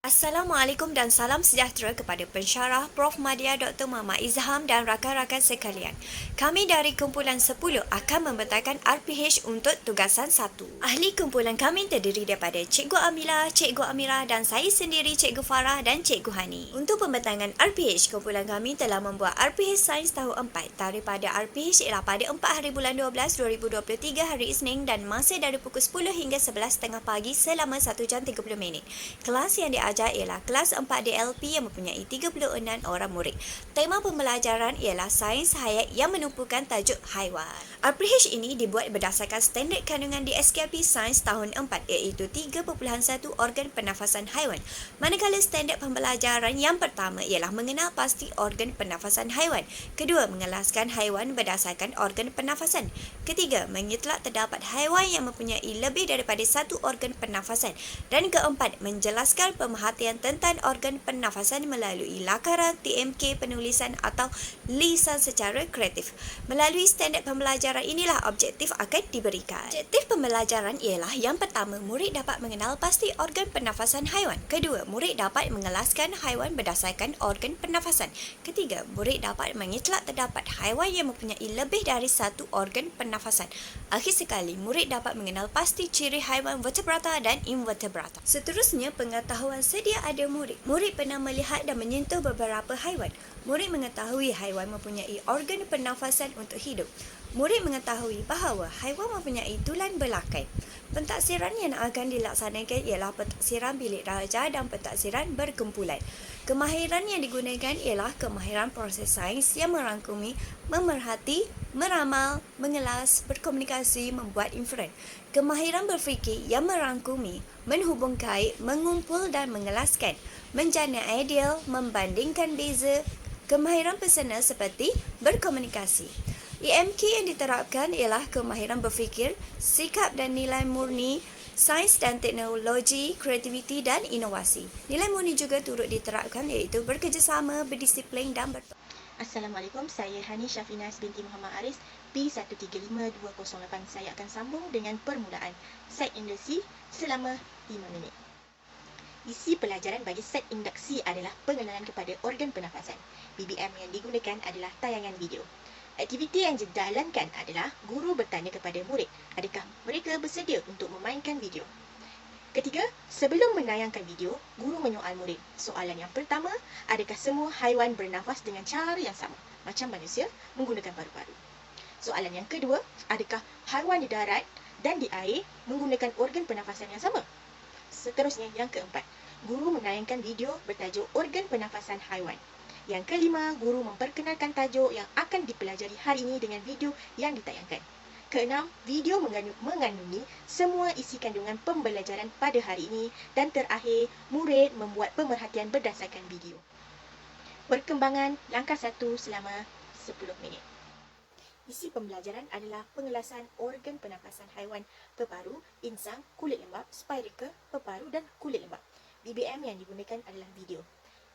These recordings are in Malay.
Assalamualaikum dan salam sejahtera kepada pensyarah Prof. Madya Dr. Muhammad Izham dan rakan-rakan sekalian. Kami dari kumpulan 10 akan membentangkan RPH untuk tugasan 1. Ahli kumpulan kami terdiri daripada Cikgu Amila, Cikgu Amira dan saya sendiri Cikgu Farah dan Cikgu Hani. Untuk pembentangan RPH, kumpulan kami telah membuat RPH Sains tahun 4. Tarikh pada RPH ialah pada 4 hari bulan 12 2023 hari Isnin dan masa dari pukul 10 hingga 11.30 pagi selama 1 jam 30 minit. Kelas yang diajar ialah kelas 4 DLP yang mempunyai 36 orang murid. Tema pembelajaran ialah sains hayat yang menumpukan tajuk haiwan. RPH ini dibuat berdasarkan standard kandungan di SKP Sains tahun 4 iaitu 3.1 organ pernafasan haiwan. Manakala standard pembelajaran yang pertama ialah mengenal pasti organ pernafasan haiwan. Kedua, mengelaskan haiwan berdasarkan organ pernafasan. Ketiga, mengitlak terdapat haiwan yang mempunyai lebih daripada satu organ pernafasan. Dan keempat, menjelaskan pemerhatian tentang organ pernafasan melalui lakaran TMK penulisan atau lisan secara kreatif. Melalui standard pembelajaran inilah objektif akan diberikan. Objektif pembelajaran ialah yang pertama, murid dapat mengenal pasti organ pernafasan haiwan. Kedua, murid dapat mengelaskan haiwan berdasarkan organ pernafasan. Ketiga, murid dapat mengitlak terdapat haiwan yang mempunyai lebih dari satu organ pernafasan. Akhir sekali, murid dapat mengenal pasti ciri haiwan vertebrata dan invertebrata. Seterusnya, pengetahuan sedia ada murid. Murid pernah melihat dan menyentuh beberapa haiwan. Murid mengetahui haiwan mempunyai organ pernafasan untuk hidup. Murid mengetahui bahawa haiwan mempunyai tulang belakang. Pentaksiran yang akan dilaksanakan ialah pentaksiran bilik darjah dan pentaksiran berkumpulan. Kemahiran yang digunakan ialah kemahiran proses sains yang merangkumi memerhati, meramal, mengelas, berkomunikasi, membuat inferen. Kemahiran berfikir yang merangkumi menghubung kait, mengumpul dan mengelaskan, menjana ideal, membandingkan beza. Kemahiran personal seperti berkomunikasi. EMK yang diterapkan ialah kemahiran berfikir, sikap dan nilai murni, sains dan teknologi, kreativiti dan inovasi. Nilai murni juga turut diterapkan iaitu bekerjasama, berdisiplin dan Assalamualaikum, saya Hani Syafinas binti Muhammad Aris, P135208. Saya akan sambung dengan permulaan set induksi selama 5 minit. Isi pelajaran bagi set induksi adalah pengenalan kepada organ pernafasan. BBM yang digunakan adalah tayangan video. Aktiviti yang dijalankan adalah guru bertanya kepada murid, adakah mereka bersedia untuk memainkan video. Ketiga, sebelum menayangkan video, guru menyoal murid. Soalan yang pertama, adakah semua haiwan bernafas dengan cara yang sama, macam manusia menggunakan paru-paru? Soalan yang kedua, adakah haiwan di darat dan di air menggunakan organ pernafasan yang sama? Seterusnya, yang keempat, guru menayangkan video bertajuk organ pernafasan haiwan. Yang kelima, guru memperkenalkan tajuk yang akan dipelajari hari ini dengan video yang ditayangkan. Keenam, video mengandungi semua isi kandungan pembelajaran pada hari ini. Dan terakhir, murid membuat pemerhatian berdasarkan video. Perkembangan langkah 1 selama 10 minit. Isi pembelajaran adalah pengelasan organ pernafasan haiwan, peparu, insang, kulit lembap, spiracle, peparu dan kulit lembap. BBM yang digunakan adalah video.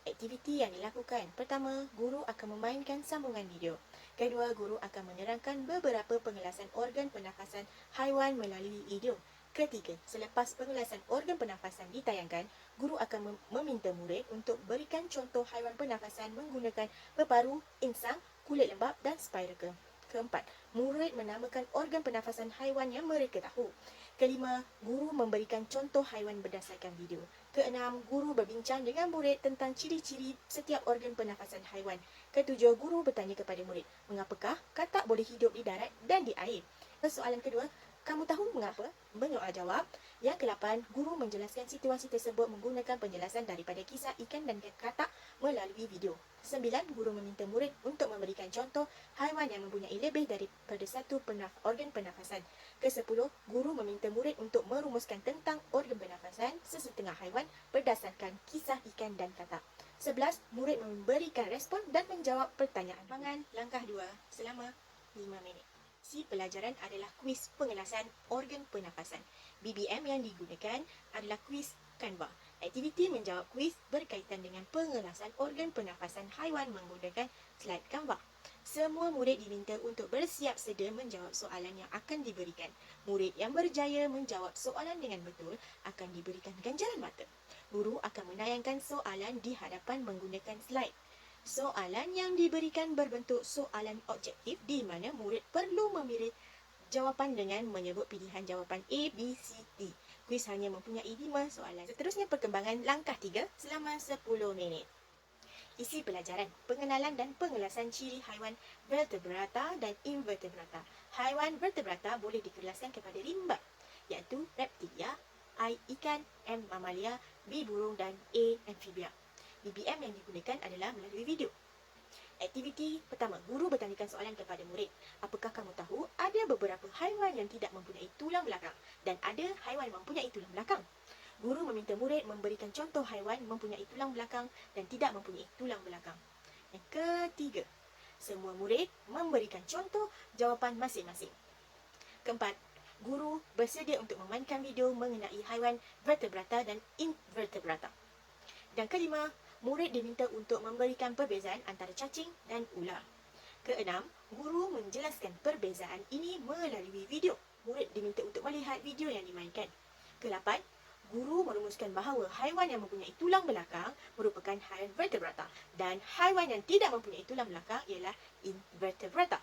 Aktiviti yang dilakukan. Pertama, guru akan memainkan sambungan video. Kedua, guru akan menerangkan beberapa pengelasan organ pernafasan haiwan melalui video. Ketiga, selepas pengelasan organ pernafasan ditayangkan, guru akan meminta murid untuk berikan contoh haiwan pernafasan menggunakan peparu, insang, kulit lembap dan spiracle. Keempat, murid menamakan organ pernafasan haiwan yang mereka tahu. Kelima, guru memberikan contoh haiwan berdasarkan video. Keenam, guru berbincang dengan murid tentang ciri-ciri setiap organ pernafasan haiwan. Ketujuh, guru bertanya kepada murid, mengapakah katak boleh hidup di darat dan di air? Soalan kedua, kamu tahu mengapa? Menyoal jawab. Yang ke-8, guru menjelaskan situasi tersebut menggunakan penjelasan daripada kisah ikan dan katak melalui video. 9, guru meminta murid untuk memberikan contoh haiwan yang mempunyai lebih daripada satu organ pernafasan. Ke-10, guru meminta murid untuk merumuskan tentang organ pernafasan sesetengah haiwan berdasarkan kisah ikan dan katak. 11, murid memberikan respon dan menjawab pertanyaan. Langkah 2 selama 5 minit. Si pelajaran adalah kuis pengelasan organ pernafasan. BBM yang digunakan adalah kuis Canva. Aktiviti menjawab kuis berkaitan dengan pengelasan organ pernafasan haiwan menggunakan slide Canva. Semua murid diminta untuk bersiap sedia menjawab soalan yang akan diberikan. Murid yang berjaya menjawab soalan dengan betul akan diberikan ganjaran mata. guru akan menayangkan soalan di hadapan menggunakan slide. Soalan yang diberikan berbentuk soalan objektif di mana murid perlu memilih jawapan dengan menyebut pilihan jawapan A, B, C, D. Kuis hanya mempunyai 5 soalan. Seterusnya perkembangan langkah 3 selama 10 minit. Isi pelajaran, pengenalan dan pengelasan ciri haiwan vertebrata dan invertebrata. Haiwan vertebrata boleh dikelaskan kepada 5 iaitu reptilia, I ikan, M mamalia, B burung dan A amfibia. BBM yang digunakan adalah melalui video. Aktiviti pertama, guru bertanyakan soalan kepada murid. Apakah kamu tahu ada beberapa haiwan yang tidak mempunyai tulang belakang dan ada haiwan yang mempunyai tulang belakang? Guru meminta murid memberikan contoh haiwan mempunyai tulang belakang dan tidak mempunyai tulang belakang. Yang ketiga, semua murid memberikan contoh jawapan masing-masing. Keempat, guru bersedia untuk memainkan video mengenai haiwan vertebrata dan invertebrata. Dan kelima, murid diminta untuk memberikan perbezaan antara cacing dan ular. Keenam, guru menjelaskan perbezaan ini melalui video. Murid diminta untuk melihat video yang dimainkan. Kelapan, guru merumuskan bahawa haiwan yang mempunyai tulang belakang merupakan haiwan vertebrata dan haiwan yang tidak mempunyai tulang belakang ialah invertebrata.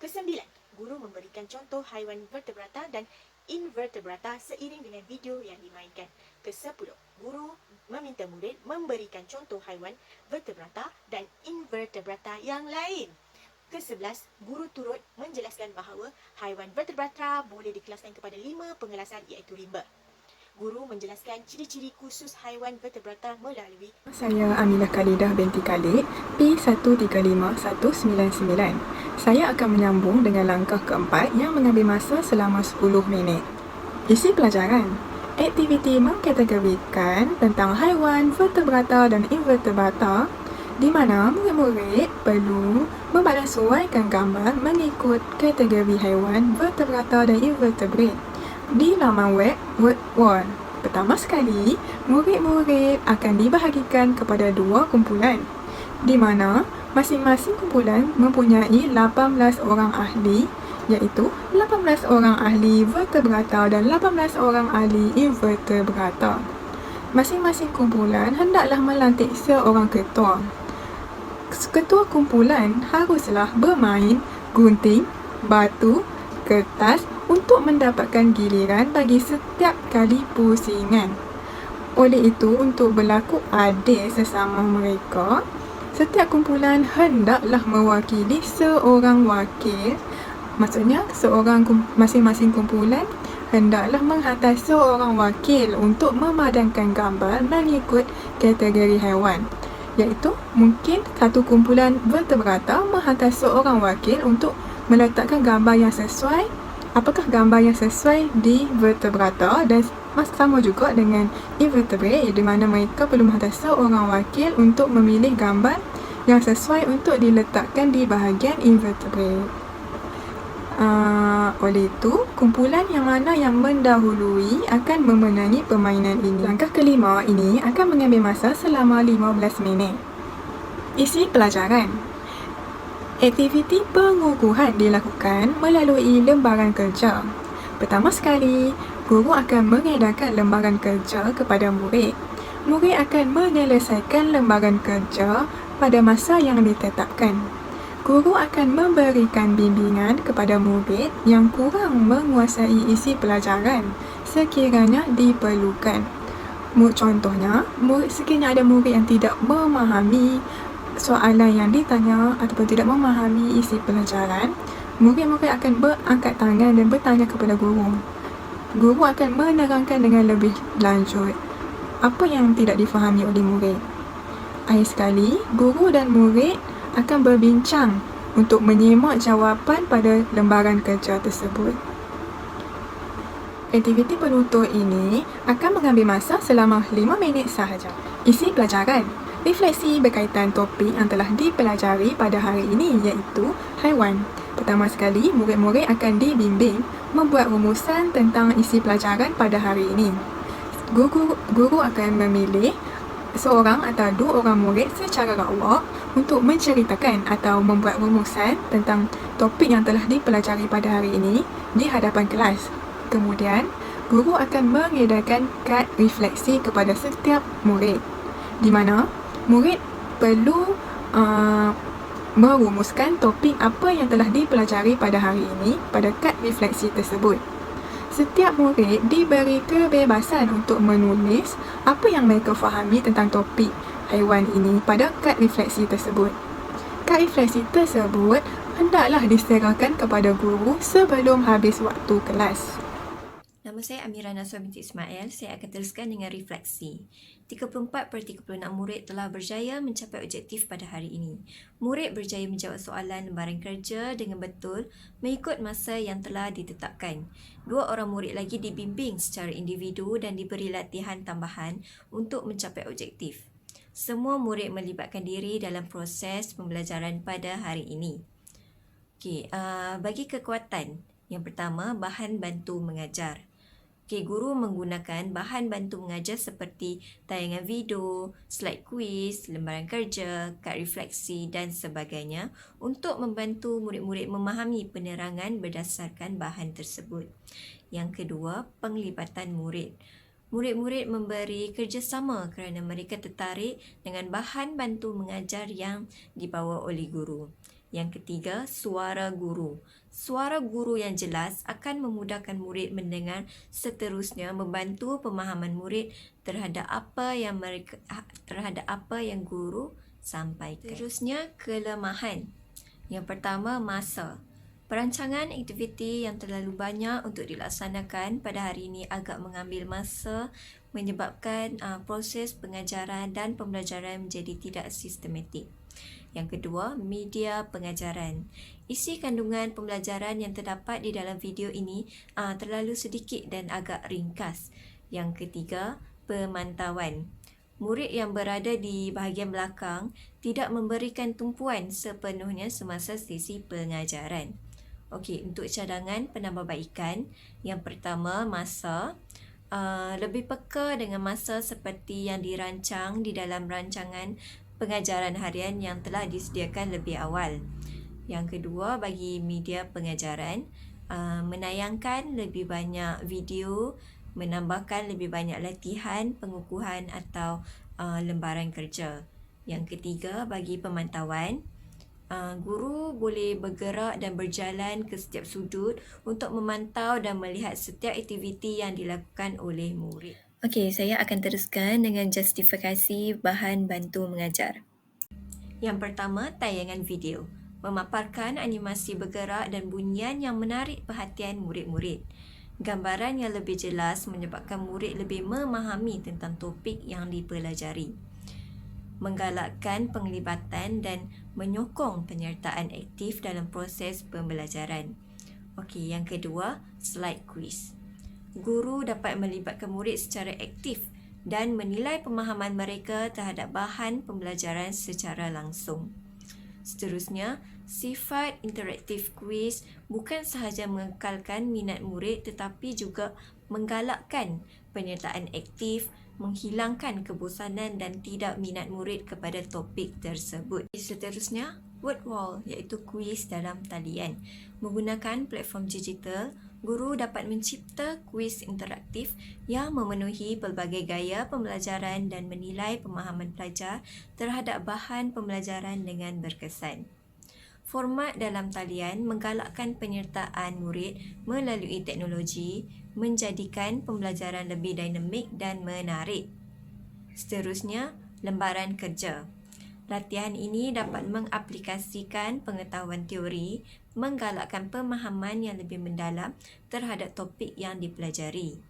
Kesembilan, guru memberikan contoh haiwan vertebrata dan invertebrata seiring dengan video yang dimainkan. Kesepuluh, guru meminta murid memberikan contoh haiwan vertebrata dan invertebrata yang lain. Ke-11, guru turut menjelaskan bahawa haiwan vertebrata boleh dikelaskan kepada 5 pengelasan iaitu rimba. Guru menjelaskan ciri-ciri khusus haiwan vertebrata melalui Saya Aminah Khalidah binti Khalid, P135199. Saya akan menyambung dengan langkah keempat yang mengambil masa selama 10 minit. Isi pelajaran. Aktiviti mengkategorikan tentang haiwan vertebrata dan invertebrata di mana murid-murid perlu membalansuaikan gambar mengikut kategori haiwan vertebrata dan invertebrate di laman web WordWall. Pertama sekali, murid-murid akan dibahagikan kepada 2 kumpulan di mana masing-masing kumpulan mempunyai 18 orang ahli iaitu 18 orang ahli vertebrata dan 18 orang ahli invertebrata. Masing-masing kumpulan hendaklah melantik seorang ketua. Ketua kumpulan haruslah bermain gunting, batu, kertas untuk mendapatkan giliran bagi setiap kali pusingan. Oleh itu, untuk berlaku adil sesama mereka, setiap kumpulan hendaklah mewakili seorang wakil. Maksudnya, masing-masing kumpulan hendaklah menghantar seorang wakil untuk memadamkan gambar mengikut kategori haiwan. Iaitu, mungkin satu kumpulan vertebrata menghantar seorang wakil untuk meletakkan gambar yang sesuai. Apakah gambar yang sesuai di vertebrata dan sama juga dengan invertebrate di mana mereka perlu menghantar seorang wakil untuk memilih gambar yang sesuai untuk diletakkan di bahagian invertebrate. Oleh itu, kumpulan yang mana yang mendahului akan memenangi permainan ini. Langkah kelima ini akan mengambil masa selama 15 minit. Isi pelajaran. Aktiviti pengukuhan dilakukan melalui lembaran kerja. Pertama sekali, guru akan mengedarkan lembaran kerja kepada murid. Murid akan menyelesaikan lembaran kerja pada masa yang ditetapkan. Guru akan memberikan bimbingan kepada murid yang kurang menguasai isi pelajaran sekiranya diperlukan. Contohnya, sekiranya ada murid yang tidak memahami soalan yang ditanya ataupun tidak memahami isi pelajaran, murid-murid akan berangkat tangan dan bertanya kepada guru. Guru akan menerangkan dengan lebih lanjut apa yang tidak difahami oleh murid. Akhir sekali, guru dan murid akan berbincang untuk menyemak jawapan pada lembaran kerja tersebut. Aktiviti penutur ini akan mengambil masa selama 5 minit sahaja. Isi pelajaran. Refleksi berkaitan topik yang telah dipelajari pada hari ini iaitu haiwan. Pertama sekali, murid-murid akan dibimbing membuat rumusan tentang isi pelajaran pada hari ini. Guru akan memilih seorang atau 2 orang murid secara rawak untuk menceritakan atau membuat rumusan tentang topik yang telah dipelajari pada hari ini di hadapan kelas. Kemudian, guru akan mengedarkan kad refleksi kepada setiap murid, di mana murid perlu merumuskan topik apa yang telah dipelajari pada hari ini pada kad refleksi tersebut. Setiap murid diberi kebebasan untuk menulis apa yang mereka fahami tentang topik haiwan ini pada kad refleksi tersebut. Kad refleksi tersebut hendaklah diserahkan kepada guru sebelum habis waktu kelas. Nama saya Amira Naswa binti Ismail. Saya akan teruskan dengan refleksi. 34/36 murid telah berjaya mencapai objektif pada hari ini. Murid berjaya menjawab soalan lembaran kerja dengan betul mengikut masa yang telah ditetapkan. 2 orang murid lagi dibimbing secara individu dan diberi latihan tambahan untuk mencapai objektif. Semua murid melibatkan diri dalam proses pembelajaran pada hari ini. Bagi kekuatan, yang pertama, bahan bantu mengajar. Guru menggunakan bahan bantu mengajar seperti tayangan video, slide kuis, lembaran kerja, kad refleksi dan sebagainya untuk membantu murid-murid memahami penerangan berdasarkan bahan tersebut. Yang kedua, penglibatan murid. Murid-murid memberi kerjasama kerana mereka tertarik dengan bahan bantu mengajar yang dibawa oleh guru. Yang ketiga, suara guru. Suara guru yang jelas akan memudahkan murid mendengar, seterusnya membantu pemahaman murid terhadap apa yang guru sampaikan. Seterusnya, kelemahan. Yang pertama, masa. Perancangan aktiviti yang terlalu banyak untuk dilaksanakan pada hari ini agak mengambil masa, menyebabkan proses pengajaran dan pembelajaran menjadi tidak sistematik. Yang kedua, media pengajaran. Isi kandungan pembelajaran yang terdapat di dalam video ini terlalu sedikit dan agak ringkas. Yang ketiga, pemantauan. Murid yang berada di bahagian belakang tidak memberikan tumpuan sepenuhnya semasa sesi pengajaran. Untuk cadangan penambahbaikan, yang pertama, masa. Lebih peka dengan masa seperti yang dirancang di dalam rancangan pengajaran harian yang telah disediakan lebih awal. Yang kedua, bagi media pengajaran, menayangkan lebih banyak video, menambahkan lebih banyak latihan, pengukuhan atau lembaran kerja. Yang ketiga, bagi pemantauan, guru boleh bergerak dan berjalan ke setiap sudut untuk memantau dan melihat setiap aktiviti yang dilakukan oleh murid. Saya akan teruskan dengan justifikasi bahan bantu mengajar. Yang pertama, tayangan video. Memaparkan animasi bergerak dan bunyian yang menarik perhatian murid-murid. Gambaran yang lebih jelas menyebabkan murid lebih memahami tentang topik yang dipelajari. Menggalakkan penglibatan dan menyokong penyertaan aktif dalam proses pembelajaran. Yang kedua, slide quiz. Guru dapat melibatkan murid secara aktif dan menilai pemahaman mereka terhadap bahan pembelajaran secara langsung. Seterusnya, sifat interaktif kuis bukan sahaja mengekalkan minat murid tetapi juga menggalakkan penyertaan aktif, menghilangkan kebosanan dan tidak minat murid kepada topik tersebut. Seterusnya, word wall iaitu kuis dalam talian. Menggunakan platform digital, guru dapat mencipta kuis interaktif yang memenuhi pelbagai gaya pembelajaran dan menilai pemahaman pelajar terhadap bahan pembelajaran dengan berkesan. Format dalam talian menggalakkan penyertaan murid melalui teknologi, menjadikan pembelajaran lebih dinamik dan menarik. Seterusnya, lembaran kerja. Latihan ini dapat mengaplikasikan pengetahuan teori, menggalakkan pemahaman yang lebih mendalam terhadap topik yang dipelajari.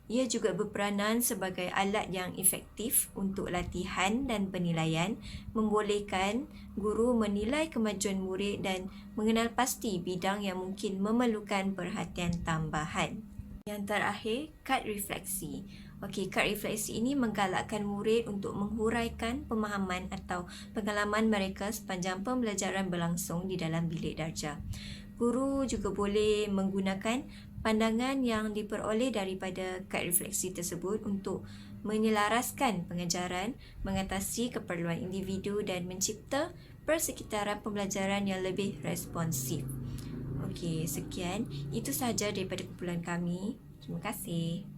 Ia juga berperanan sebagai alat yang efektif untuk latihan dan penilaian, membolehkan guru menilai kemajuan murid dan mengenal pasti bidang yang mungkin memerlukan perhatian tambahan. Yang terakhir, kad refleksi. Kad refleksi ini menggalakkan murid untuk menghuraikan pemahaman atau pengalaman mereka sepanjang pembelajaran berlangsung di dalam bilik darjah. Guru juga boleh menggunakan pandangan yang diperoleh daripada kad refleksi tersebut untuk menyelaraskan pengajaran, mengatasi keperluan individu dan mencipta persekitaran pembelajaran yang lebih responsif. Sekian. Itu sahaja daripada kumpulan kami. Terima kasih.